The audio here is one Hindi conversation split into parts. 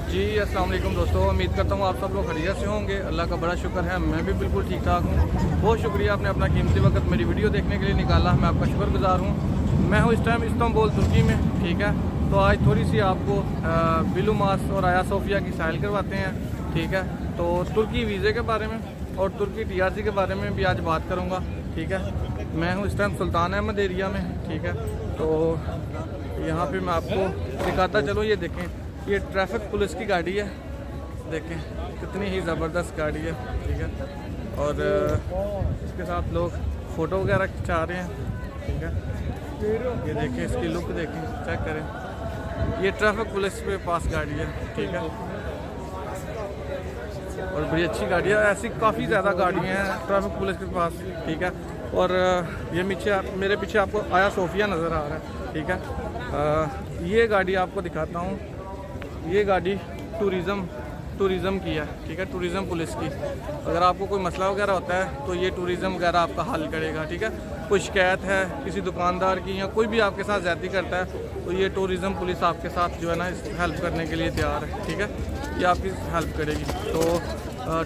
जी अस्सलाम वालेकुम दोस्तों, उम्मीद करता हूँ आप सब लोग खैरियत से होंगे। अल्लाह का बड़ा शुक्र है, मैं भी बिल्कुल ठीक ठाक हूँ। बहुत शुक्रिया आपने अपना कीमती वक्त मेरी वीडियो देखने के लिए निकाला, मैं आपका शुक्रगुजार हूँ। मैं हूँ इस टाइम इस्तांबुल तुर्की में, ठीक है। तो आज थोड़ी सी आपको बिलुमास और आया सोफिया की सैर करवाते हैं, ठीक है। तो तुर्की वीज़े के बारे में और तुर्की TRC के बारे में भी आज बात करूँगा, ठीक है। मैं हूँ इस टाइम सुल्तान अहमद एरिया में, ठीक है। तो यहाँ पे मैं आपको दिखाता चलो, ये देखें, ये ट्रैफिक पुलिस की गाड़ी है, देखें कितनी ही ज़बरदस्त गाड़ी है, ठीक है। और इसके साथ लोग फ़ोटो वगैरह खिंचा रहे हैं, ठीक है। ये देखें, इसकी लुक देखें, चेक करें। ये ट्रैफिक पुलिस के पास गाड़ी है, ठीक है। और बड़ी अच्छी गाड़ी है, ऐसी काफ़ी ज़्यादा गाड़ियाँ हैं ट्रैफिक पुलिस के पास, ठीक है। और ये मेरे पीछे आपको आया सोफिया नज़र आ रहा है, ठीक है। ये गाड़ी आपको दिखाता हूँ, ये गाड़ी टूरिज़म की है, ठीक है, टूरिज़म पुलिस की। अगर आपको कोई मसला वगैरह होता है तो ये टूरिज़म वगैरह आपका हल करेगा, ठीक है। कोई शिकायत है किसी दुकानदार की या कोई भी आपके साथ ज़्यादती करता है तो ये टूरिज़म पुलिस आपके साथ जो है ना हेल्प करने के लिए तैयार है, ठीक है। ये आपकी हेल्प करेगी। तो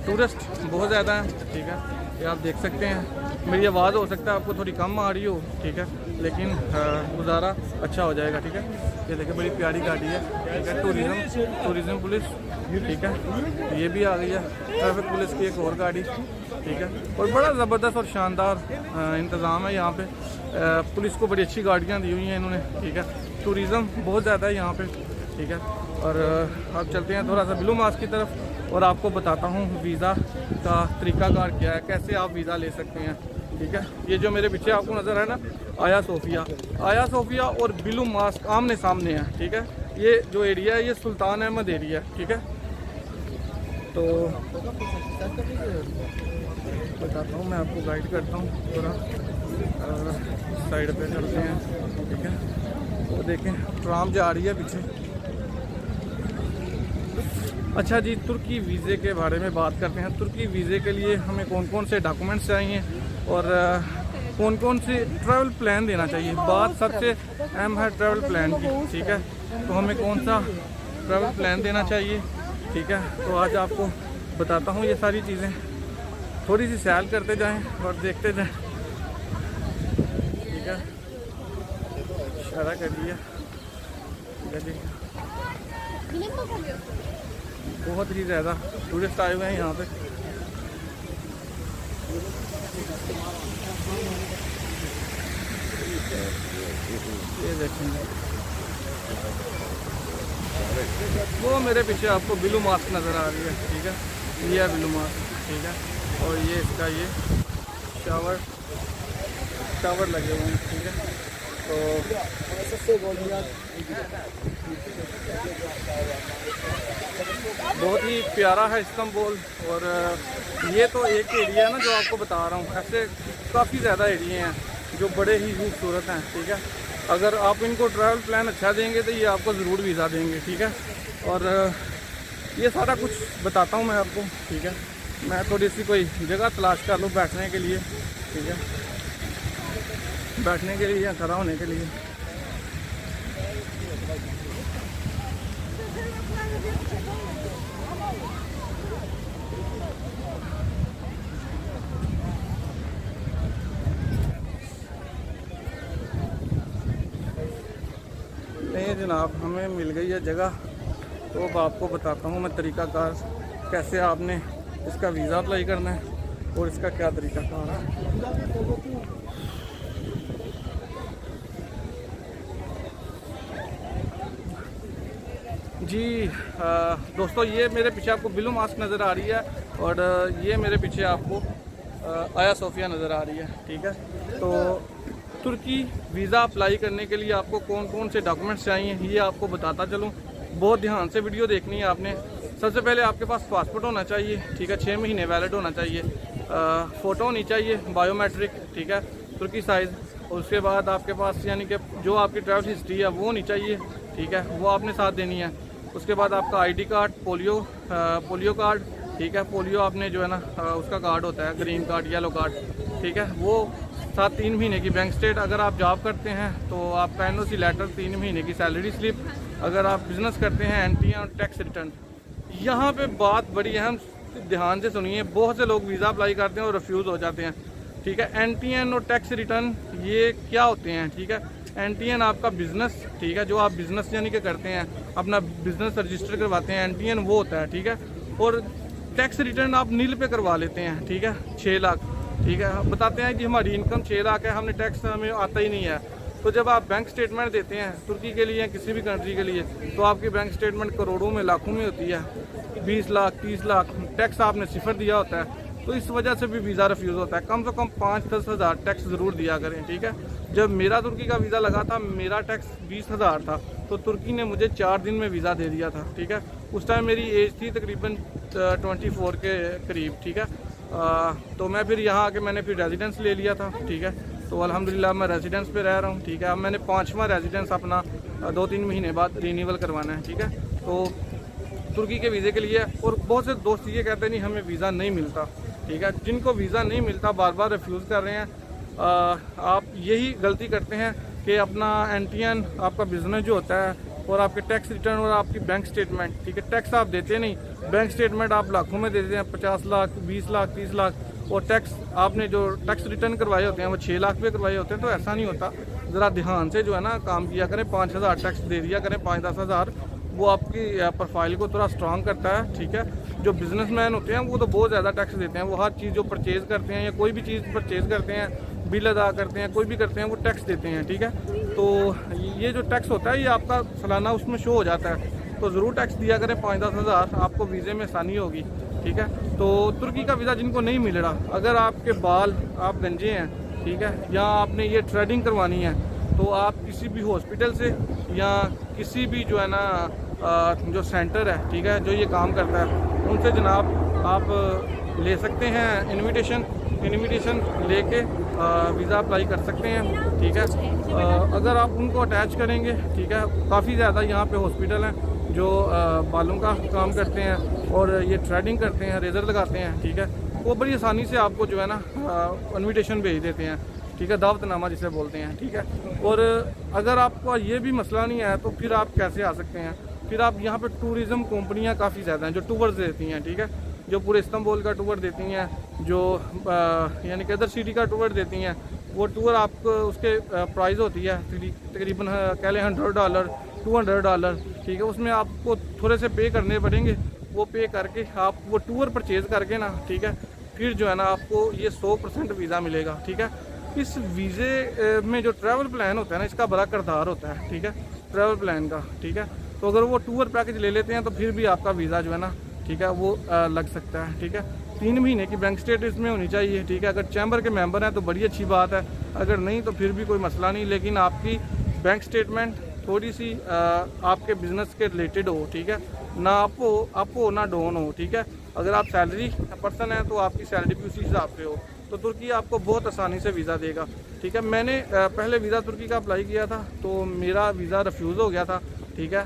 टूरिस्ट बहुत ज़्यादा हैं, ठीक है। ये आप देख सकते हैं। मेरी आवाज़ हो सकता है आपको थोड़ी कम आ रही हो, ठीक है, लेकिन गुजारा अच्छा हो जाएगा, ठीक है। ये देखिए बड़ी प्यारी गाड़ी है, ठीक है, टूरिज़म पुलिस, ठीक है। ये भी आ गई है ट्रैफिक पुलिस की एक और गाड़ी, ठीक है। और बड़ा ज़बरदस्त और शानदार इंतज़ाम है यहाँ पे। पुलिस को बड़ी अच्छी गाड़ियाँ दी हुई हैं इन्होंने, ठीक है। टूरिज़म बहुत ज़्यादा है यहाँ पे, ठीक है। और अब चलते हैं थोड़ा सा बिलुमास की तरफ और आपको बताता हूँ वीज़ा का तरीक़ाकार क्या है, कैसे आप वीज़ा ले सकते हैं, ठीक है। ये जो मेरे पीछे आपको नज़र है ना, आया सोफिया और बिलुमास आमने सामने है, ठीक है। ये जो एरिया है ये सुल्तान अहमद एरिया है, ठीक है। तो बताता हूँ, मैं आपको गाइड करता हूँ थोड़ा, साइड पे चलते हैं, ठीक है। तो देखें ट्राम जा रही है पीछे। अच्छा जी, तुर्की वीज़े के बारे में बात करते हैं। तुर्की वीज़े के लिए हमें कौन कौन से डॉक्यूमेंट्स चाहिए और कौन कौन से ट्रैवल प्लान देना चाहिए। बात सबसे अहम है ट्रैवल प्लान की, ठीक है। तो हमें कौन सा ट्रैवल प्लान देना चाहिए, ठीक है। तो आज आपको बताता हूँ ये सारी चीज़ें। थोड़ी सी सैर करते जाएं और देखते जाएं, ठीक है। इशारा कर दिया, ठीक है जी। बहुत ही ज़्यादा टूरिस्ट आए हुए हैं यहाँ पे। ये देखेंगे, वो मेरे पीछे आपको बिलुमास नज़र आ रही है, ठीक है। ये है बिलुमास, ठीक है। और ये इसका ये शावर लगे हुए हैं, ठीक है। तो बहुत ही प्यारा है इस्तांबुल। और ये तो एक एरिया है ना जो आपको बता रहा हूँ, ऐसे काफ़ी ज़्यादा एरिया हैं जो बड़े ही खूबसूरत हैं, ठीक है। अगर आप इनको ट्रैवल प्लान अच्छा देंगे तो ये आपको ज़रूर वीज़ा देंगे, ठीक है। और ये सारा कुछ बताता हूँ मैं आपको, ठीक है। मैं थोड़ी सी कोई जगह तलाश कर लूँ बैठने के लिए, ठीक है, बैठने के लिए या खड़ा होने के लिए। नहीं जनाब, हमें मिल गई है जगह। तो अब आपको बताता हूँ मैं तरीक़ाकार, कैसे आपने इसका वीज़ा अप्लाई करना है और इसका क्या तरीक़ाकार है। जी दोस्तों, ये मेरे पीछे आपको बिलुमास नज़र आ रही है और ये मेरे पीछे आपको आया सोफिया नज़र आ रही है, ठीक है। तो तुर्की वीज़ा अप्लाई करने के लिए आपको कौन कौन से डॉक्यूमेंट्स चाहिए ये आपको बताता चलूँ। बहुत ध्यान से वीडियो देखनी है आपने। सबसे पहले आपके पास पासपोर्ट होना चाहिए, ठीक है, 6 महीने वैलिड होना चाहिए। फ़ोटो होनी चाहिए बायोमेट्रिक, ठीक है, तुर्की साइज़। और उसके बाद आपके पास यानी कि जो आपकी ट्रैवल हिस्ट्री है वो होनी चाहिए, ठीक है, वो आपने साथ देनी है। उसके बाद आपका ID कार्ड, पोलियो कार्ड, ठीक है, पोलियो आपने जो है ना उसका कार्ड होता है, ग्रीन कार्ड, येलो कार्ड, ठीक है, वो साथ 3 महीने की बैंक स्टेट। अगर आप जॉब करते हैं तो आपका NOC लेटर, 3 महीने की सैलरी स्लिप। अगर आप बिज़नेस करते हैं NT और टैक्स रिटर्न, यहाँ पे बात बड़ी अहम ध्यान से सुनिए, बहुत से लोग वीज़ा अप्लाई करते हैं और रिफ्यूज़ हो जाते हैं, ठीक है। NTN और टैक्स रिटर्न ये क्या होते हैं, ठीक है। NTN आपका बिज़नेस, ठीक है, जो आप बिज़नेस यानी कि करते हैं, अपना बिज़नेस रजिस्टर करवाते हैं, NTN वो होता है, ठीक है। और टैक्स रिटर्न आप नील पे करवा लेते हैं, ठीक है, 6 लाख, ठीक है। बताते हैं कि हमारी इनकम 6 लाख है, हमने टैक्स हमें आता ही नहीं है। तो जब आप बैंक स्टेटमेंट देते हैं तुर्की के लिए, किसी भी कंट्री के लिए, तो आपकी बैंक स्टेटमेंट करोड़ों में, लाखों में होती है। 20 लाख 30 लाख टैक्स आपने सिफर दिया होता है, तो इस वजह से भी वीज़ा रिफ्यूज़ होता है। कम से कम 5-10 हज़ार टैक्स ज़रूर दिया करें, ठीक है। जब मेरा तुर्की का वीज़ा लगा था, मेरा टैक्स 20,000 था, तो तुर्की ने मुझे 4 दिन में वीज़ा दे दिया था, ठीक है। उस टाइम मेरी एज थी तकरीबन 24 के करीब, ठीक है। तो मैं फिर यहाँ आके मैंने फिर रेजिडेंस ले लिया था, ठीक है। तो अल्हम्दुलिल्लाह मैं रेजिडेंस पे रह रहा हूँ, ठीक है। अब मैंने 5वां रेजिडेंस अपना 2-3 महीने बाद रिन्यूअल करवाना है, ठीक है। तो तुर्की के वीज़े के लिए, और बहुत से दोस्त ये कहते हैं नहीं हमें वीज़ा नहीं मिलता, ठीक है। जिनको वीज़ा नहीं मिलता बार बार रिफ्यूज़ कर रहे हैं, आप यही गलती करते हैं कि अपना NTN आपका बिज़नेस जो होता है, और आपके टैक्स रिटर्न और आपकी बैंक स्टेटमेंट, ठीक है, टैक्स आप देते नहीं, बैंक स्टेटमेंट आप लाखों में देते हैं, 50 लाख 20 लाख 30 लाख, और टैक्स आपने जो टैक्स रिटर्न करवाए होते हैं वो 6 लाख पे करवाए होते हैं। तो ऐसा नहीं होता, ज़रा ध्यान से जो है ना काम किया करें, 5,000 टैक्स दे दिया करें, 5-10 हज़ार, वो आपकी प्रोफाइल को थोड़ा स्ट्रांग करता है, ठीक है। जो बिजनेसमैन होते हैं वो तो बहुत ज़्यादा टैक्स देते हैं, वो हर चीज़ जो परचेज़ करते हैं या कोई भी चीज़ परचेज़ करते हैं, बिल अदा करते हैं, कोई भी करते हैं, वो टैक्स देते हैं, ठीक है। तो ये जो टैक्स होता है ये आपका सालाना उसमें शो हो जाता है, तो ज़रूर टैक्स दिया करें 5-10 हज़ार, आपको वीज़े में आसानी होगी, ठीक है। तो तुर्की का वीज़ा जिनको नहीं मिल रहा, अगर आपके बाल आप गंजे हैं, ठीक है, या आपने ये थ्रेडिंग करवानी है, तो आप किसी भी हॉस्पिटल से या किसी भी जो है ना जो सेंटर है, ठीक है, जो ये काम करता है, उनसे जनाब आप ले सकते हैं इनविटेशन लेके वीज़ा अप्लाई कर सकते हैं, ठीक है। अगर आप उनको अटैच करेंगे, ठीक है, काफ़ी ज़्यादा यहाँ पे हॉस्पिटल हैं जो बालों का काम करते हैं और ये थ्रेडिंग करते हैं, रेज़र लगाते हैं, ठीक है। वो बड़ी आसानी से आपको जो है ना इनविटेशन भेज देते हैं, ठीक है, दावतनामा जिसे बोलते हैं, ठीक है। और अगर आपको ये भी मसला नहीं है तो फिर आप कैसे आ सकते हैं, फिर आप यहाँ पे टूरिज़्म कंपनियाँ काफ़ी ज़्यादा हैं जो टूर्स देती हैं, ठीक है, जो पूरे इस्तांबुल का टूर देती हैं, जो यानी कि अदर सिटी का टूर देती हैं। वो टूर आपको उसके प्राइस होती है तकरीबन कह लें $100 $200, ठीक है। उसमें आपको थोड़े से पे करने पड़ेंगे, वो पे करके आप वो टूर परचेज़ करके ना, ठीक है, फिर जो है ना आपको ये 100% वीज़ा मिलेगा, ठीक है। इस वीज़े में जो ट्रैवल प्लान होता है ना, इसका बड़ा किरदार होता है, ठीक है, ट्रैवल प्लान का, ठीक है। तो अगर वो टूर पैकेज ले लेते हैं तो फिर भी आपका वीज़ा जो है ना, ठीक है, वो लग सकता है, ठीक है। 3 महीने की बैंक स्टेटमेंट में होनी चाहिए, ठीक है। अगर चैम्बर के मेंबर हैं तो बड़ी अच्छी बात है, अगर नहीं तो फिर भी कोई मसला नहीं, लेकिन आपकी बैंक स्टेटमेंट थोड़ी सी आपके बिज़नेस के रिलेटेड हो, ठीक है, ना अप हो ना डाउन हो, ठीक है। अगर आप सैलरी पर्सन हैं तो आपकी सैलरी भी उसी हिसाब से हो, तो तुर्की आपको बहुत आसानी से वीज़ा देगा, ठीक है। मैंने पहले वीज़ा तुर्की का अप्लाई किया था तो मेरा वीज़ा रिफ्यूज़ हो गया था, ठीक है।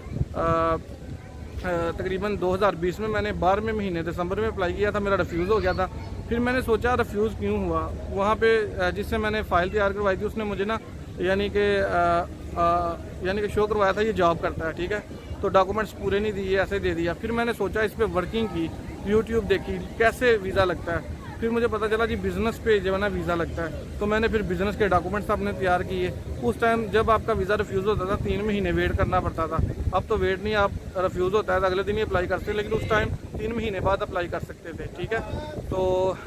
तकरीबन 2020 में मैंने 12वें महीने दिसंबर में अप्लाई किया था, मेरा रिफ्यूज़ हो गया था। फिर मैंने सोचा रिफ्यूज़ क्यों हुआ, वहाँ पे जिससे मैंने फ़ाइल तैयार करवाई थी उसने मुझे ना यानी कि शो करवाया था ये जॉब करता है, ठीक है। तो डॉक्यूमेंट्स पूरे नहीं दिए, ऐसे दे दिया। फिर मैंने सोचा इस पर वर्किंग की, यूट्यूब देखी कैसे वीज़ा लगता है, फिर मुझे पता चला जी बिज़नेस पे जो है ना वीज़ा लगता है। तो मैंने फिर बिज़नेस के डॉक्यूमेंट्स अपने तैयार किए। उस टाइम जब आपका वीज़ा रिफ्यूज़ होता था 3 महीने वेट करना पड़ता था, अब तो वेट नहीं, आप रिफ्यूज़ होता है तो अगले दिन ही अप्लाई कर सकते, लेकिन उस टाइम 3 महीने बाद अप्लाई कर सकते थे, ठीक है। तो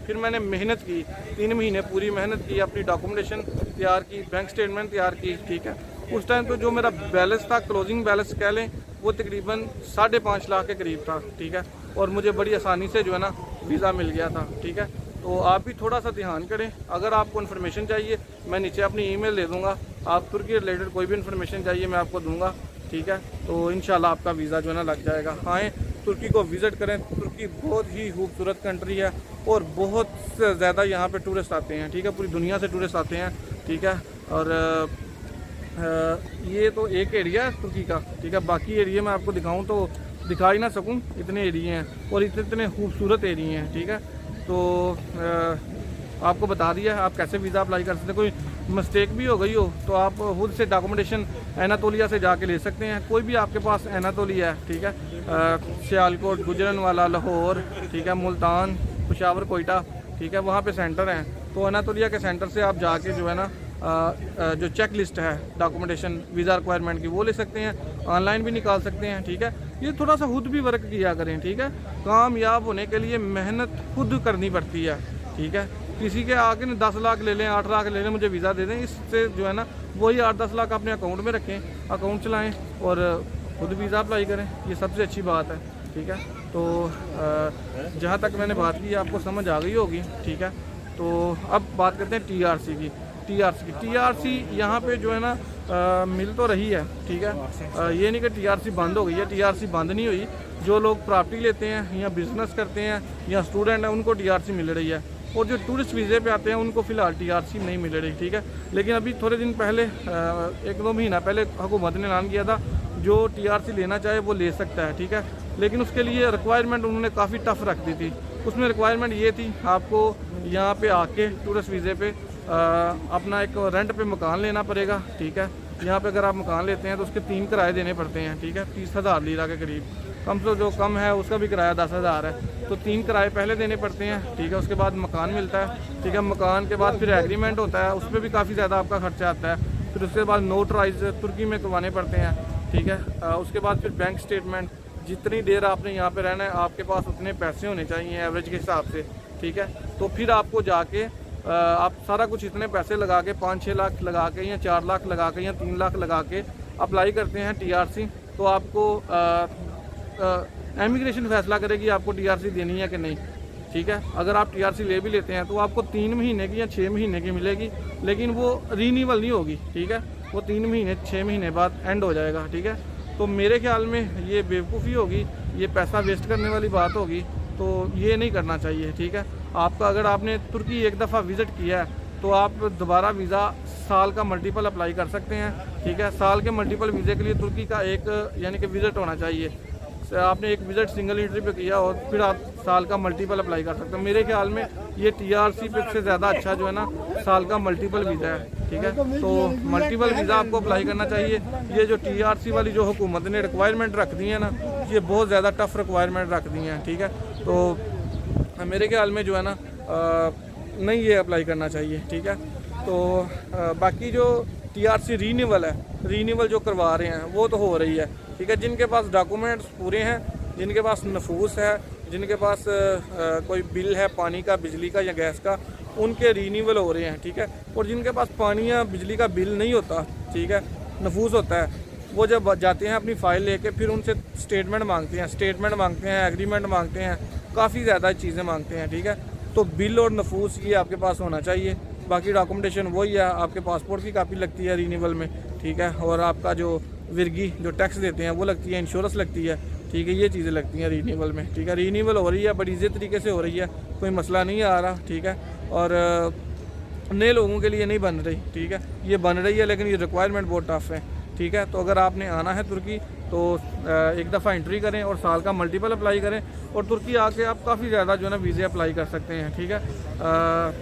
फिर मैंने मेहनत की, 3 महीने पूरी मेहनत की, अपनी डॉक्यूमेंटेशन तैयार की, बैंक स्टेटमेंट तैयार की, ठीक है। उस टाइम तो जो मेरा बैलेंस था, क्लोजिंग बैलेंस कह लें, वो तकरीबन 5.5 लाख के करीब था, ठीक है। और मुझे बड़ी आसानी से जो है ना वीज़ा मिल गया था, ठीक है। तो आप भी थोड़ा सा ध्यान करें। अगर आपको इन्फॉर्मेशन चाहिए मैं नीचे अपनी ईमेल दे दूँगा, आप तुर्की रिलेटेड कोई भी इन्फॉर्मेशन चाहिए मैं आपको दूँगा, ठीक है। तो इंशाल्लाह आपका वीज़ा जो है ना लग जाएगा। आएँ तुर्की को विज़िट करें, तुर्की बहुत ही खूबसूरत कंट्री है और बहुत से ज़्यादा यहाँ पे टूरिस्ट आते हैं, ठीक है, पूरी दुनिया से टूरिस्ट आते हैं, ठीक है। और ये तो एक एरिया है तुर्की का, ठीक है। बाकी एरिया मैं आपको दिखाऊं तो दिखा ही ना सकूं, इतने एरिए हैं और इतने खूबसूरत एरिए हैं, ठीक है। तो आपको बता दिया है आप कैसे वीज़ा अप्लाई कर सकते हैं। कोई मिस्टेक भी हो गई हो तो आप खुद से डॉक्यूमेंटेशन एनातोलिया से जाके ले सकते हैं। कोई भी आपके पास एनातोलिया है, ठीक है, सियालकोट, गुजरनवाला, लाहौर, ठीक है, मुल्तान, पेशावर, कोयटा, ठीक है, वहाँ पे सेंटर हैं। तो एनातोलिया के सेंटर से आप जाके जो है ना जो चेक लिस्ट है डॉक्यूमेंटेशन वीज़ा रिक्वायरमेंट की वो ले सकते हैं, ऑनलाइन भी निकाल सकते हैं, ठीक है। ये थोड़ा सा खुद भी वर्क किया करें, ठीक है। कामयाब होने के लिए मेहनत खुद करनी पड़ती है, ठीक है। किसी के आगे ने 10 लाख ले लें, 8 लाख ले लें, मुझे वीज़ा दे दें, इससे जो है ना वही 8-10 लाख अपने अकाउंट में रखें, अकाउंट चलाएँ और खुद वीज़ा अप्लाई करें। ये सबसे अच्छी बात है, ठीक है। तो जहाँ तक मैंने बात की आपको समझ आ गई होगी, ठीक है। तो अब बात करते हैं टीआरसी की। टीआरसी यहाँ पे जो है ना मिल तो रही है, ठीक है। ये नहीं कि टीआरसी बंद हो गई है, टीआरसी बंद नहीं हुई। जो लोग प्रॉपर्टी लेते हैं या बिज़नेस करते हैं या स्टूडेंट हैं उनको टीआरसी मिल रही है, और जो टूरिस्ट वीज़े पे आते हैं उनको फ़िलहाल टीआरसी नहीं मिल रही, ठीक है। लेकिन अभी थोड़े दिन पहले 1-2 महीना पहले हुकूमत ने ऐलान किया था जो टीआरसी लेना चाहे वो ले सकता है, ठीक है। लेकिन उसके लिए रिक्वायरमेंट उन्होंने काफ़ी टफ रख दी थी। उसमें रिक्वायरमेंट ये थी आपको यहाँ पे आके टूरिस्ट वीज़े पे अपना एक रेंट पे मकान लेना पड़ेगा, ठीक है। यहाँ पे अगर आप मकान लेते हैं तो उसके 3 किराए देने पड़ते हैं, ठीक है। 30,000 लीरा के करीब, कम से जो कम है उसका भी किराया 10,000 है। तो 3 किराए पहले देने पड़ते हैं, ठीक है। उसके बाद मकान मिलता है, ठीक है। मकान के बाद फिर एग्रीमेंट होता है, उसमें भी काफ़ी ज़्यादा आपका खर्चा आता है। फिर उसके बाद नोटराइज तुर्की में करवाने पड़ते हैं, ठीक है। उसके बाद फिर बैंक स्टेटमेंट, जितनी देर आपने यहाँ पे रहना है आपके पास उतने पैसे होने चाहिए एवरेज के हिसाब से, ठीक है। तो फिर आपको जाके आप सारा कुछ इतने पैसे लगा के 5-6 लाख लगा के या 4 लाख लगा के या 3 लाख लगा के अप्लाई करते हैं टीआरसी। तो आपको इमिग्रेशन फैसला करेगी आपको टीआरसी देनी है कि नहीं, ठीक है। अगर आप टीआरसी ले भी लेते हैं तो आपको 3 महीने की या 6 महीने की मिलेगी, लेकिन वो रीन्यूअल नहीं होगी, ठीक है। वो 3 महीने 6 महीने बाद एंड हो जाएगा, ठीक है। तो मेरे ख्याल में ये बेवकूफ़ी होगी, ये पैसा वेस्ट करने वाली बात होगी, तो ये नहीं करना चाहिए, ठीक है। आपका अगर आपने तुर्की एक दफ़ा विज़िट किया है तो आप दोबारा वीज़ा साल का मल्टीपल अप्लाई कर सकते हैं, ठीक है। साल के मल्टीपल वीज़े के लिए तुर्की का एक यानी कि विज़िट होना चाहिए। आपने एक विज़िट सिंगल एंट्री पे किया और फिर आप साल का मल्टीपल अप्लाई कर सकते हैं। मेरे ख्याल में ये टीआरसी पे से ज़्यादा अच्छा जो है ना साल का मल्टीपल वीज़ा है, ठीक है। तो मल्टीपल वीज़ा आपको अप्लाई करना चाहिए। ये जो टीआरसी वाली जो हुकूमत ने रिक्वायरमेंट रख दी है ना, ये बहुत ज़्यादा टफ रिक्वायरमेंट रख दी हैं, ठीक है। तो मेरे ख्याल में जो है ना नहीं ये अप्लाई करना चाहिए, ठीक है। तो बाकी जो टीआरसी रीन्यूअल है, रीन्यूअल जो करवा रहे हैं वो तो हो रही है, ठीक है। जिनके पास डॉक्यूमेंट्स पूरे हैं, जिनके पास नफूस है, जिनके पास कोई बिल है पानी का, बिजली का या गैस का, उनके रीन्यूअल हो रहे हैं, ठीक है। और जिनके पास पानी या बिजली का बिल नहीं होता, ठीक है, नफूस होता है, वो जब जाते हैं अपनी फ़ाइल लेके फिर उनसे स्टेटमेंट मांगते हैं, एग्रीमेंट मांगते हैं, काफ़ी ज़्यादा चीज़ें मांगते हैं, ठीक है। तो बिल और नफूस ये आपके पास होना चाहिए। बाकी डॉक्यूमेंटेशन वही है, आपके पासपोर्ट की कापी लगती है रीन्यूअल में, ठीक है। और आपका जो विरगी जो टैक्स देते हैं वो लगती है, इंश्योरेंस लगती है, ठीक है। ये चीज़ें लगती हैं रीन्यूअल में, ठीक है। रीन्यूअल हो रही है, बड़ी ईजी तरीके से हो रही है, कोई मसला नहीं आ रहा, ठीक है। और नए लोगों के लिए नहीं बन रही, ठीक है। ये बन रही है लेकिन ये रिक्वायरमेंट बहुत टफ है, ठीक है। तो अगर आपने आना है तुर्की तो एक दफ़ा एंट्री करें और साल का मल्टीपल अप्लाई करें, और तुर्की आके आप काफ़ी ज़्यादा जो है ना वीज़े अप्लाई कर सकते हैं, ठीक है।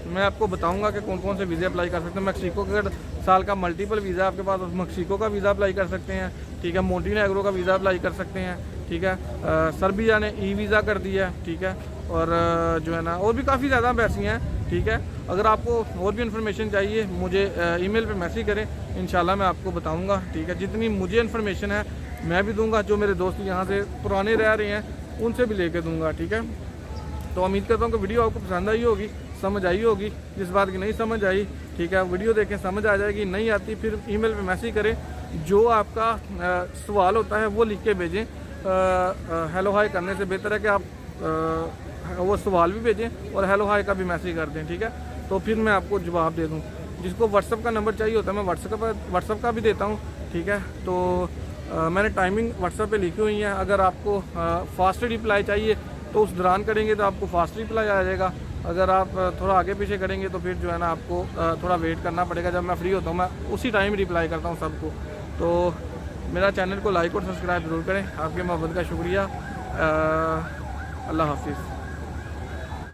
मैं आपको बताऊंगा कि कौन कौन से वीज़े अप्लाई कर सकते हैं। मैक्सिको का अगर साल का मल्टीपल वीज़ा आपके पास, मैक्सिको का वीज़ा अप्लाई कर सकते हैं, ठीक है। मोंटेनेग्रो का वीज़ा अप्लाई कर सकते हैं, ठीक है। सर्बिया ने ई-वीज़ा कर दिया है, ठीक है। और जो है ना और भी काफ़ी ज़्यादा एम्बेसी हैं, ठीक है। अगर आपको और भी इन्फॉर्मेशन चाहिए मुझे ईमेल पे मैसेज करें, इंशाल्लाह मैं आपको बताऊंगा, ठीक है। जितनी मुझे इन्फॉर्मेशन है मैं भी दूंगा, जो मेरे दोस्त यहाँ से पुराने रह रहे हैं उनसे भी लेके दूंगा, ठीक है। तो उम्मीद करता हूँ कि वीडियो आपको पसंद आई होगी, समझ आई होगी। जिस बात की नहीं समझ आई, ठीक है, वीडियो देखें समझ आ जाएगी, नहीं आती फिर ईमेल पे मैसेज करें। जो आपका सवाल होता है वो लिख के भेजें। हेलो हाय करने से बेहतर है कि आप वो सवाल भी भेजें और हेलो हाय का भी मैसेज कर दें, ठीक है। तो फिर मैं आपको जवाब दे दूँ। जिसको व्हाट्सअप का नंबर चाहिए होता है मैं व्हाट्सअप का भी देता हूँ, ठीक है। तो मैंने टाइमिंग व्हाट्सएप पे लिखी हुई है। अगर आपको फास्ट रिप्लाई चाहिए तो उस दौरान करेंगे तो आपको फास्ट रिप्लाई आ जाएगा। अगर आप थोड़ा आगे पीछे करेंगे तो फिर जो है ना आपको थोड़ा वेट करना पड़ेगा। जब मैं फ्री होता हूँ मैं उसी टाइम रिप्लाई करता हूँ सबको। तो मेरा चैनल को लाइक और सब्सक्राइब ज़रूर करें। आपके मोहब्बत का शुक्रिया। अल्लाह हाफिज़।